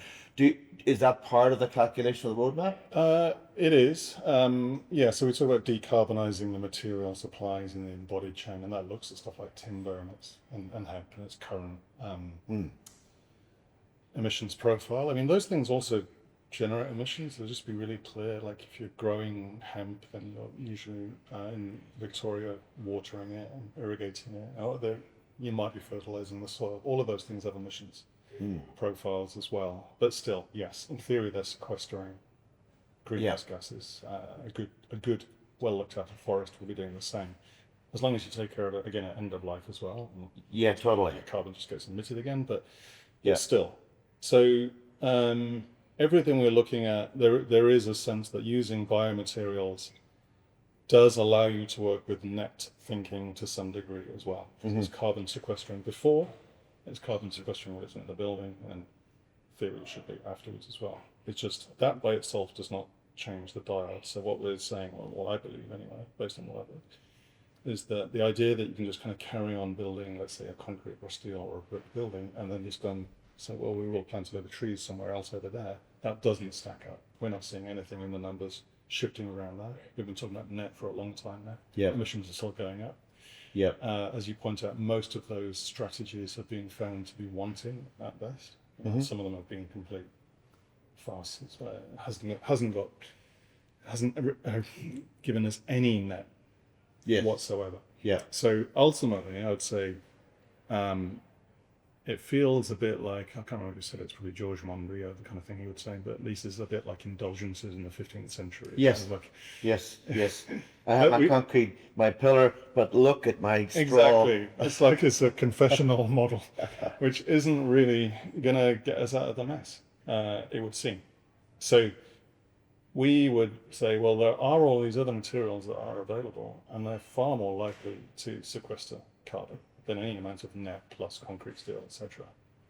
Is that part of the calculation of the roadmap? It is. So we talk about decarbonising the material supplies in the embodied chain, and that looks at stuff like timber and hemp and its current emissions profile. I mean, those things also generate emissions. So just be really clear, like if you're growing hemp, then you're usually in Victoria watering it and irrigating it. Or you might be fertilizing the soil. All of those things have emissions profiles as well. But still, yes, in theory, they're sequestering greenhouse gases. A good, well looked after forest will be doing the same. As long as you take care of it, again, at end of life as well. Yeah, totally. Carbon just gets emitted again, but still. So everything we're looking at, there is a sense that using biomaterials does allow you to work with net thinking to some degree as well. It's carbon sequestering before, it's carbon sequestering when it's in the building, and theory it should be afterwards as well. It's just that by itself does not change the dial. So what we're saying, or what I believe anyway, based on what I've read, is that the idea that you can just kind of carry on building, let's say, a concrete or steel or a brick building, and then just say, well, we will plant a load of trees somewhere else over there. That doesn't stack up. We're not seeing anything in the numbers shifting around that. We've been talking about net for a long time now. Yeah. Emissions are still going up. Yeah. As you point out, most of those strategies have been found to be wanting at best. Some of them have been complete farces. It hasn't given us any net whatsoever. Yeah. So ultimately, I would say it feels a bit like, I can't remember who said it, it's probably George Monbiot, the kind of thing he would say, but at least it's a bit like indulgences in the 15th century. Yes. Kind of like, Yes. I have my concrete, my pillar, but look at my straw. exactly. It's like it's a confessional model, which isn't really going to get us out of the mess, it would seem. So we would say, well, there are all these other materials that are available, and they're far more likely to sequester carbon than any amount of net plus concrete, steel, etc.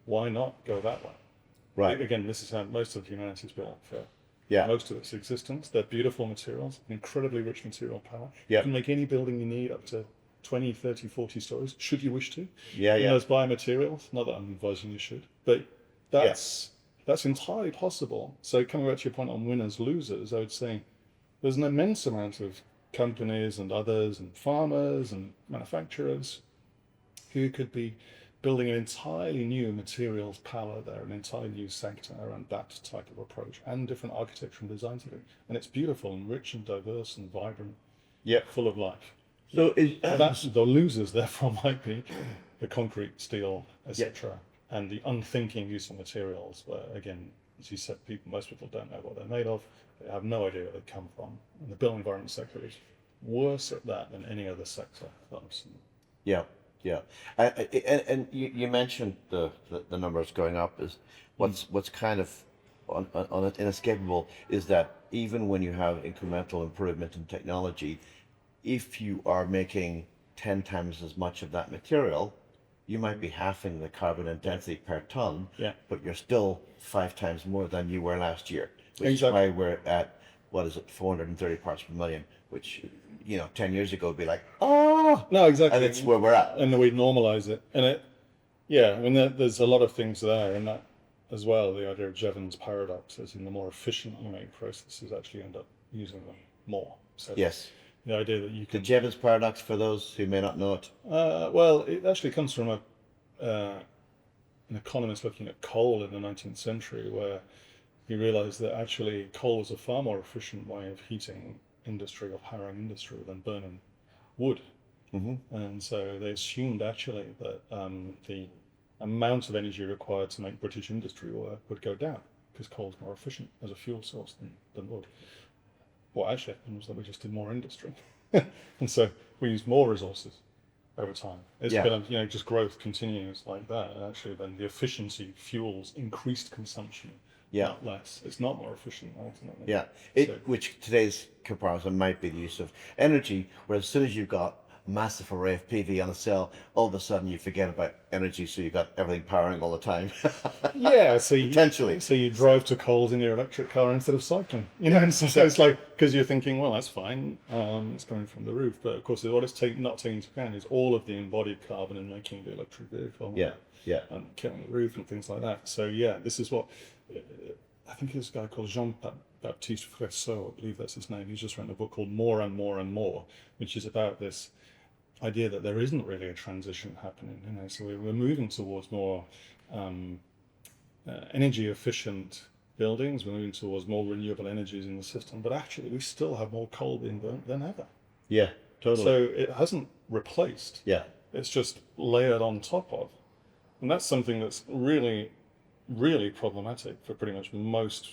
Why not go that way? Right. Again, this is how most of humanity is built for Yeah. most of its existence. They're beautiful materials, incredibly rich material power. Yeah. You can make any building you need up to 20, 30, 40 stories, should you wish to. Yeah. Those biomaterials, not that I'm advising you should, but that's entirely possible. So coming back to your point on winners, losers, I would say there's an immense amount of companies and others and farmers and manufacturers who could be building an entirely new materials palette there, an entirely new sector around that type of approach, and different architecture and design to it. And it's beautiful and rich and diverse and vibrant, Yeah. full of life. So is That's the losers, therefore, might be the concrete, steel, etc., and the unthinking use of materials, where, again, as you said, most people don't know what they're made of, they have no idea where they come from. And the built environment sector is worse at that than any other sector that I've seen. Yeah, yeah, and you mentioned the numbers going up. Is what's kind of inescapable is that even when you have incremental improvement in technology, if you are making 10 times as much of that material, you might be halving the carbon intensity per ton, Yeah. but you're still 5 times more than you were last year, which Exactly. is why we're at, what is it, 430 parts per million, which, 10 years ago would be like, oh, No, exactly. and it's where we're at. And then we normalize it. And I mean, there's a lot of things there in that as well. The idea of Jevons paradox is in the more efficient you make processes, actually end up using them more. So Yes. the idea that you The can, Jevons paradox, for those who may not know it. well, it actually comes from an economist looking at coal in the 19th century, where he realized that actually coal was a far more efficient way of heating industry or powering industry than burning wood. And so they assumed actually that the amount of energy required to make British industry work would go down because coal's more efficient as a fuel source than wood. What actually happened was that we just did more industry. And so we used more resources over time. It's Yeah. been, just growth continues like that. And actually then the efficiency fuels increased consumption, Yeah. not less. It's not more efficient ultimately. Yeah, So- which today's comparison might be the use of energy, where as soon as you've got a massive array of PV on a cell, all of a sudden you forget about energy, so you've got everything powering all the time. Yeah, so you, Potentially. so you drive to Coles in your electric car instead of cycling, and so it's like, because you're thinking, well, that's fine, it's coming from the roof, but of course what it's not taking into account is all of the embodied carbon in making the electric vehicle, Yeah, yeah. and killing the roof and things like that. So yeah, this is what I think there's a guy called Jean-Baptiste Fresseau, I believe that's his name. He's just written a book called More and More and More, which is about this idea that there isn't really a transition happening. So we're moving towards more energy efficient buildings. We're moving towards more renewable energies in the system, but actually we still have more coal being burnt than ever. Yeah, totally. So it hasn't replaced. Yeah, It's just layered on top of, and that's something that's really, really problematic for pretty much most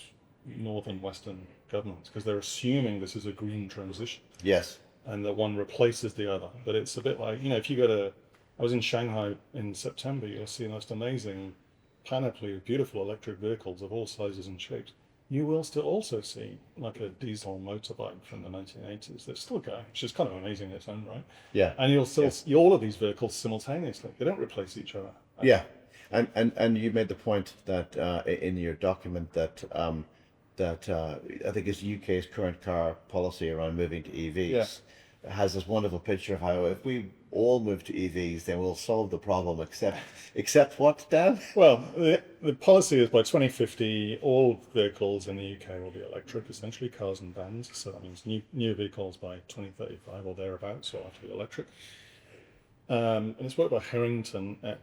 northern Western governments, because they're assuming this is a green transition yes, and that one replaces the other. But it's a bit like, if you I was in Shanghai in September, you'll see the most amazing panoply of beautiful electric vehicles of all sizes and shapes. You will still also see like a diesel motorbike from the 1980s that's still going, which is kind of amazing in its own right. yeah, And you'll still see all of these vehicles simultaneously. They don't replace each other. yeah. And you made the point that in your document that I think it's UK's current car policy around moving to EVs has this wonderful picture of how if we all move to EVs, then we'll solve the problem. Except what, Dan? Well, the policy is by 2050, all vehicles in the UK will be electric, essentially cars and vans. So that means new vehicles by 2035 or thereabouts will have to be electric. And it's worked by Harrington et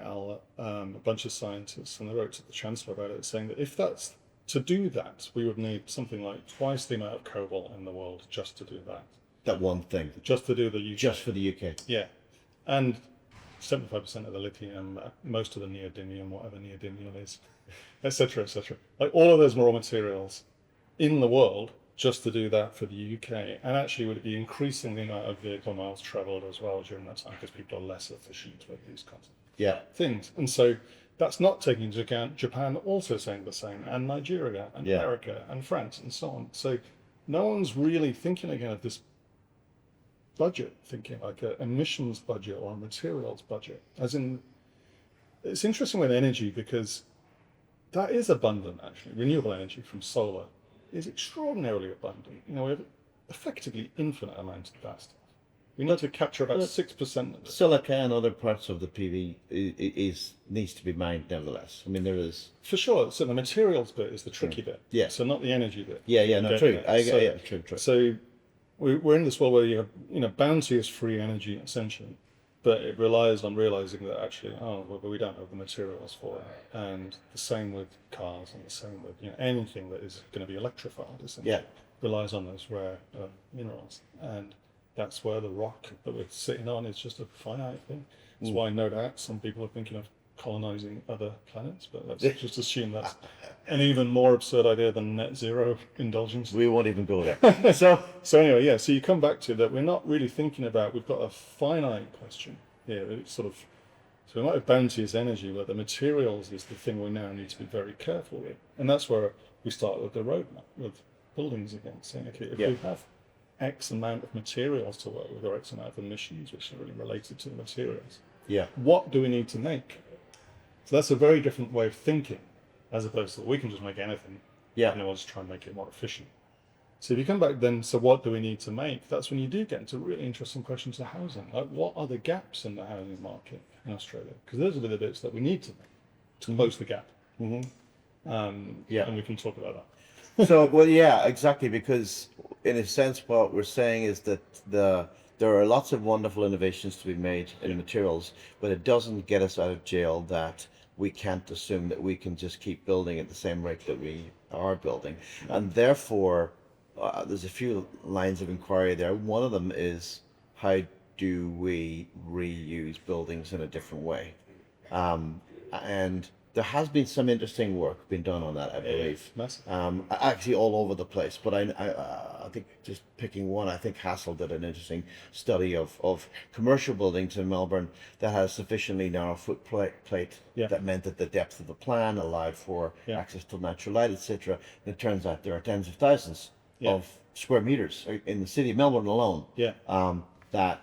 al., a bunch of scientists, and they wrote to the Chancellor about it, saying that if that's to do that, we would need something like twice the amount of cobalt in the world just to do that. That one thing, Just to do the UK. just for the UK. Yeah. And 75% of the lithium, most of the neodymium, whatever neodymium is, etc., etc. Like all of those raw materials in the world just to do that for the UK, and actually would be increasing the amount of vehicle miles travelled as well during that time because people are less efficient with these kinds of Yeah, things. And so that's not taking into account Japan also saying the same, and Nigeria, and Yeah. America, and France, and so on. So no one's really thinking again of this budget, thinking like an emissions budget or a materials budget. As in, it's interesting with energy because that is abundant actually. Renewable energy from solar is extraordinarily abundant. We have effectively infinite amounts of that stuff. We need to capture about 6% of it. Silica and other parts of the PV needs to be mined nevertheless. I mean, there is. For sure. So the materials bit is the tricky bit. Yeah. So not the energy bit. Yeah, no, true. True. So we're in this world where you have, bounteous free energy essentially, but it relies on realizing that actually, we don't have the materials for it. And the same with cars, and the same with anything that is going to be electrified essentially relies on those rare minerals. And that's where the rock that we're sitting on is just a finite thing. That's why no doubt some people are thinking of colonizing other planets, but let's just assume that's an even more absurd idea than net zero indulgence. We won't even go there. So anyway, so you come back to that. We're not really thinking about. We've got a finite question here. It's sort of, so we might have bounteous energy, but the materials is the thing we now need to be very careful with, and that's where we start with the roadmap with buildings again, saying okay, if we have X amount of materials to work with, or X amount of emissions, which are really related to the materials. What do we need to make? So that's a very different way of thinking, as opposed to we can just make anything. And we'll just try and make it more efficient. So if you come back then, so what do we need to make? That's when you do get into really interesting questions of housing. Like, what are the gaps in the housing market in Australia? Because those are the bits that we need to make to close the gap. And we can talk about that. So, exactly, because in a sense, what we're saying is that there are lots of wonderful innovations to be made in materials, but it doesn't get us out of jail that we can't assume that we can just keep building at the same rate that we are building. And therefore, there's a few lines of inquiry there. One of them is, how do we reuse buildings in a different way? And there has been some interesting work being done on that, I believe. Actually all over the place. But I think just picking one, I think Hassel did an interesting study of commercial buildings in Melbourne that has sufficiently narrow footplate that meant that the depth of the plan allowed for access to natural light, etc. And it turns out there are tens of thousands of square meters in the city of Melbourne alone that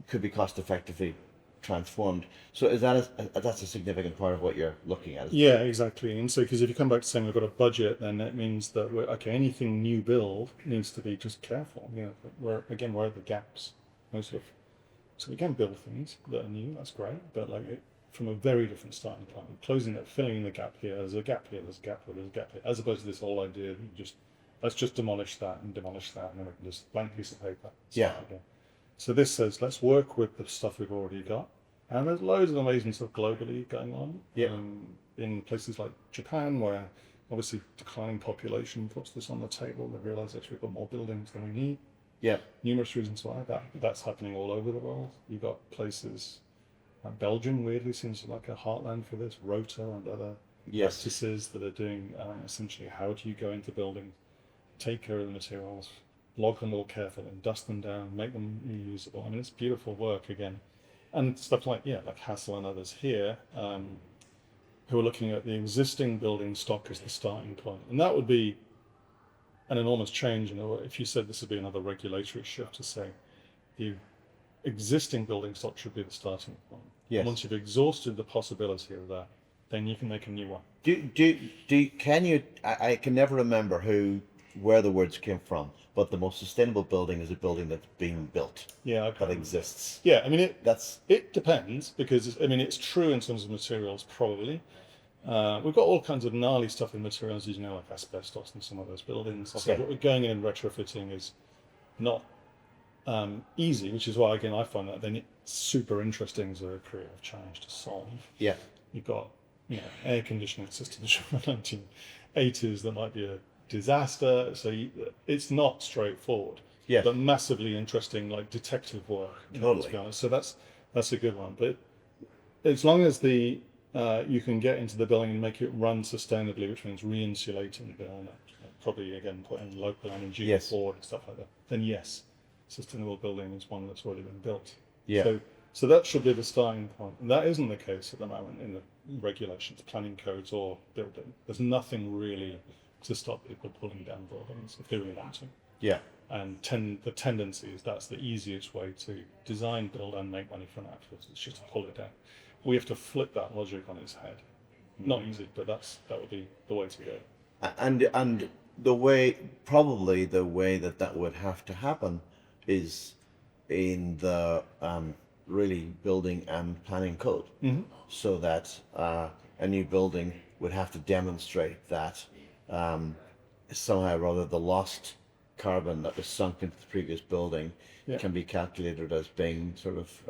could be cost effectively transformed. So that's a significant part of what you're looking at? Exactly. And so, because if you come back to saying we've got a budget, then that means that anything new build needs to be just careful. Where are the gaps? So we can build things that are new. That's great, but from a very different starting point, closing it, filling in the gap here. There's a gap here. There's a gap here. There's a gap here. As opposed to this whole idea, let's just demolish that, and then we can just blank piece of paper. Again. So this says let's work with the stuff we've already got. And there's loads of amazing stuff globally going on. In places like Japan, where obviously declining population puts this on the table. They realise actually we've got more buildings than we need. Numerous reasons why that's happening all over the world. You've got places like Belgium, weirdly seems like a heartland for this. Rota and other practices that are doing essentially, how do you go into buildings, take care of the materials, log them all carefully, and dust them down, make them reusable. I mean, it's beautiful work again. And stuff like Hassel and others here, who are looking at the existing building stock as the starting point. And that would be an enormous change. If you said this would be another regulatory shift to say the existing building stock should be the starting point. Once you've exhausted the possibility of that, then you can make a new one. I can never remember where the words came from, but the most sustainable building is a building that's being built. That exists. I mean, it depends, because it's true in terms of materials, probably. We've got all kinds of gnarly stuff in materials, like asbestos in some of those buildings. So what we're going in and retrofitting is not easy, which is why, again, I find that then it's super interesting as a creative challenge to solve. You've got air conditioning systems from the 1980s that might be a disaster, so it's not straightforward, but massively interesting, like detective work. To be honest. So that's a good one. But as long as you can get into the building and make it run sustainably, which means re-insulating the building, probably again putting local energy forward and stuff like that, then sustainable building is one that's already been built. So that should be the starting point. And that isn't the case at the moment in the regulations, planning codes, or building. There's nothing really to stop people pulling down buildings if they really want to. And the tendency is that's the easiest way to design, build, and make money from afterwards. It's just to pull it down. We have to flip that logic on its head. Not easy, but that would be the way to go. And the way that would have to happen is in the really building and planning code, so that a new building would have to demonstrate that somehow or other the lost carbon that was sunk into the previous building can be calculated as being sort of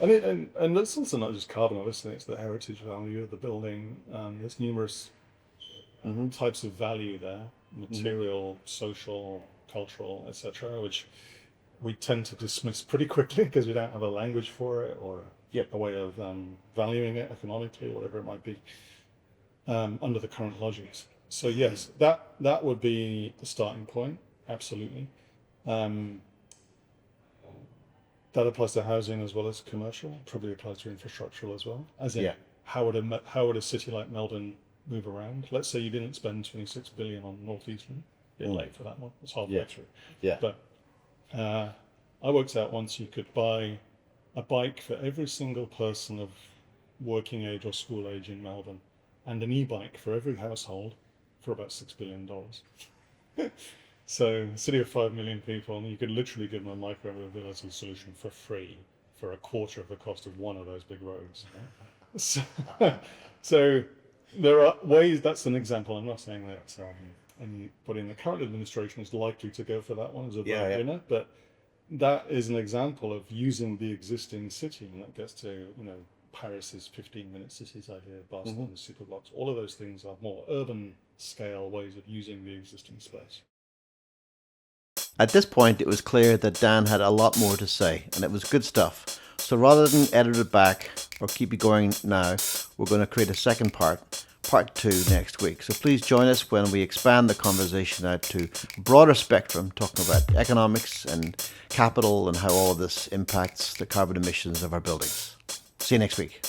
and it's also not just carbon. Obviously, it's the heritage value of the building. There's numerous types of value there: material, social, cultural, etc., which we tend to dismiss pretty quickly because we don't have a language for it or a way of valuing it economically, whatever it might be, under the current logics. So yes, that would be the starting point. Absolutely. That applies to housing as well as commercial. Probably applies to infrastructural as well. As in, how would a city like Melbourne move around? Let's say you didn't spend 26 billion on North Eastland. A bit late for that one. It's halfway through. Yeah. But I worked out once you could buy a bike for every single person of working age or school age in Melbourne, and an e-bike for every household for about $6 billion. So, a city of 5 million people, and you could literally give them a micro-mobility solution for free for a quarter of the cost of one of those big roads. So there are ways. That's an example. I'm not saying that but in the current administration is likely to go for that one as a winner, but that is an example of using the existing city, and that gets to Paris's 15-minute cities idea, Barcelona's super blocks. All of those things are more urban scale ways of using the existing space. At this point, it was clear that Dan had a lot more to say, and it was good stuff. So rather than edit it back or keep it going now, we're going to create a second part 2 next week. So please join us when we expand the conversation out to a broader spectrum, talking about economics and capital and how all of this impacts the carbon emissions of our buildings. See you next week.